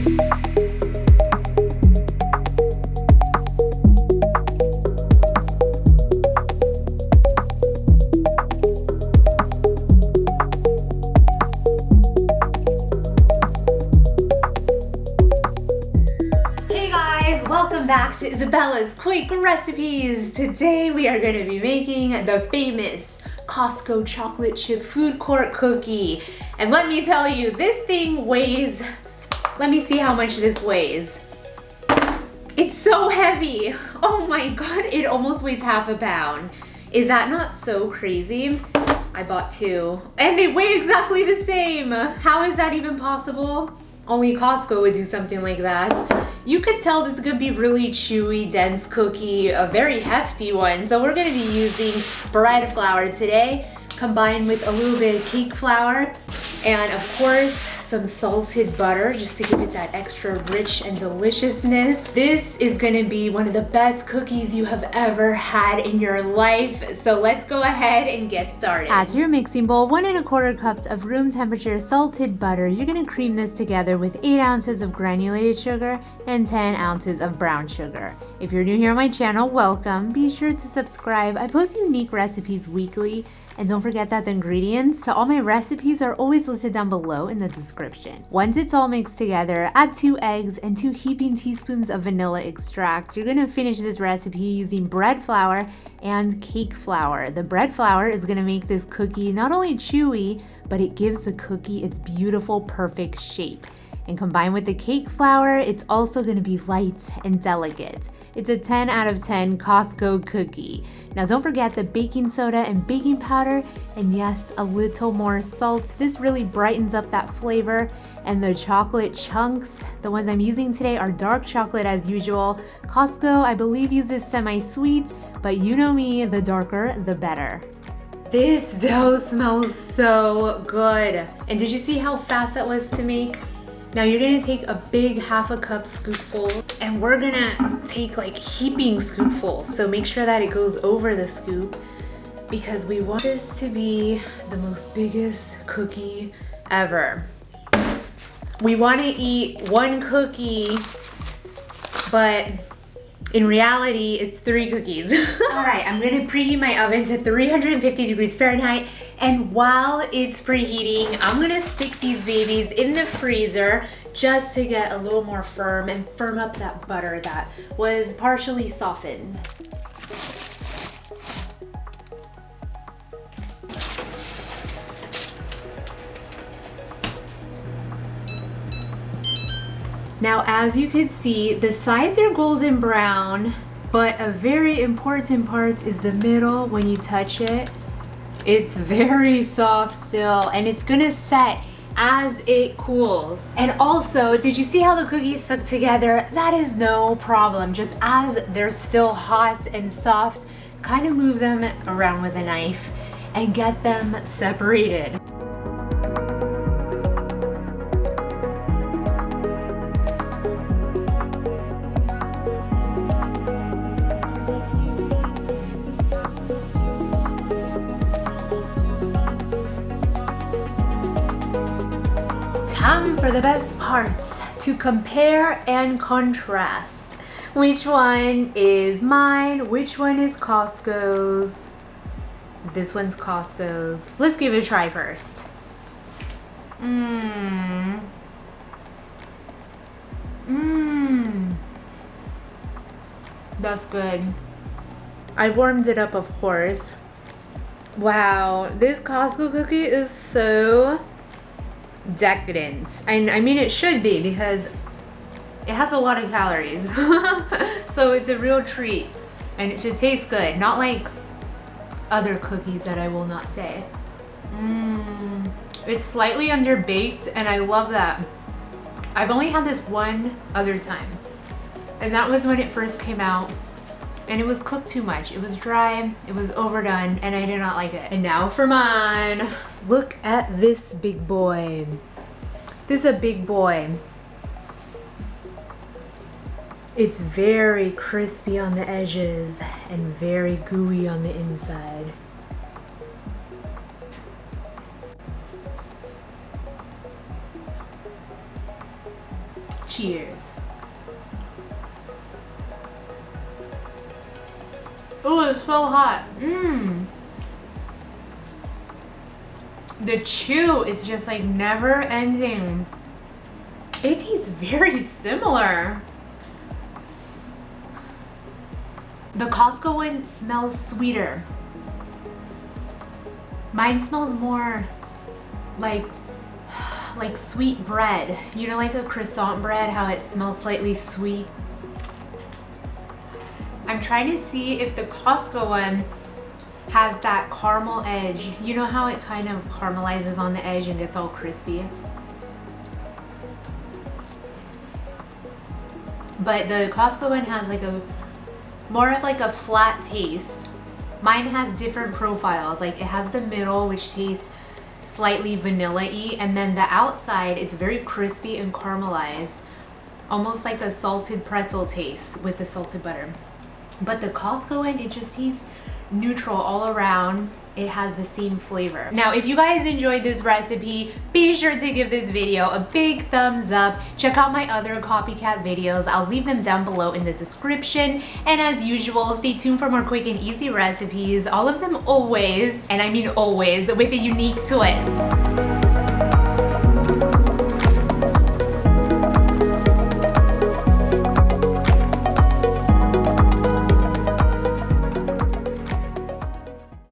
Welcome back to Isabella's Quick Recipes. Today we are going to be making the famous Costco chocolate chip food court cookie. And let me tell you, this thing weighs, let me see how much this weighs. It's so heavy. Oh my god, it almost weighs half a pound. Is that not so crazy? I bought two and they weigh exactly the same. How is that even possible? Only Costco would do something like that. You could tell this is gonna be really chewy, dense cookie, a very hefty one. So we're gonna be using bread flour today, combined with a little bit of cake flour, and of course, some salted butter, just to give it that extra rich and deliciousness. This is gonna be one of the best cookies you have ever had in your life. So let's go ahead and get started. Add to your mixing bowl 1 1/4 cups of room temperature salted butter. You're gonna cream this together with 8 ounces of granulated sugar and 10 ounces of brown sugar. If you're new here on my channel, welcome. Be sure to subscribe. I post unique recipes weekly. And don't forget that the ingredients to all my recipes are always listed down below in the description. Once it's all mixed together, add 2 eggs and 2 heaping teaspoons of vanilla extract. You're gonna finish this recipe using bread flour and cake flour. The bread flour is gonna make this cookie not only chewy, but it gives the cookie its beautiful, perfect shape. And combined with the cake flour, it's also gonna be light and delicate. It's a 10 out of 10 Costco cookie. Now don't forget the baking soda and baking powder, and yes, a little more salt. This really brightens up that flavor. And the chocolate chunks, the ones I'm using today are dark chocolate as usual. Costco, I believe, uses semi-sweet, but you know me, the darker, the better. This dough smells so good. And did you see how fast that was to make? Now you're gonna take a big 1/2 cup scoopful, and we're gonna take like heaping scoopfuls. So make sure that it goes over the scoop, because we want this to be the most biggest cookie ever. We wanna eat 1 cookie, but in reality, it's 3 cookies. All right, I'm gonna preheat my oven to 350 degrees Fahrenheit. And while it's preheating, I'm gonna stick these babies in the freezer just to get a little more firm and firm up that butter that was partially softened. Now, as you can see, the sides are golden brown, but a very important part is the middle. When you touch it, it's very soft still, and it's gonna set as it cools. And also, did you see how the cookies stuck together? That is no problem. Just as they're still hot and soft, kind of move them around with a knife and get them separated. Time for the best parts, to compare and contrast. Which one is mine? Which one is Costco's? This one's Costco's. Let's give it a try first. That's good. I warmed it up, of course. Wow, this Costco cookie is so decadent. And I mean, it should be, because it has a lot of calories. So it's a real treat, and it should taste good, not like other cookies that I will not say. It's slightly underbaked, and I love that. I've only had this one other time, and that was when it first came out, and it was cooked too much. It was dry, it was overdone, and I did not like it. And now for mine. Look at this big boy. This is a big boy. It's very crispy on the edges and very gooey on the inside. Cheers. Oh, it's so hot. The chew is just like never ending. It tastes very similar. The Costco one smells sweeter. Mine smells more like sweet bread. You know, like a croissant bread, how it smells slightly sweet. I'm trying to see if the Costco one has that caramel edge. You know how it kind of caramelizes on the edge and gets all crispy? But the Costco one has like a more of like a flat taste. Mine has different profiles. Like it has the middle, which tastes slightly vanilla-y, and then the outside, it's very crispy and caramelized, almost like a salted pretzel taste with the salted butter. But the Costco one, it just tastes neutral all around. It has the same flavor. Now, if you guys enjoyed this recipe, be sure to give this video a big thumbs up. Check out my other copycat videos. I'll leave them down below in the description. And as usual, stay tuned for more quick and easy recipes. All of them always, and I mean always, with a unique twist.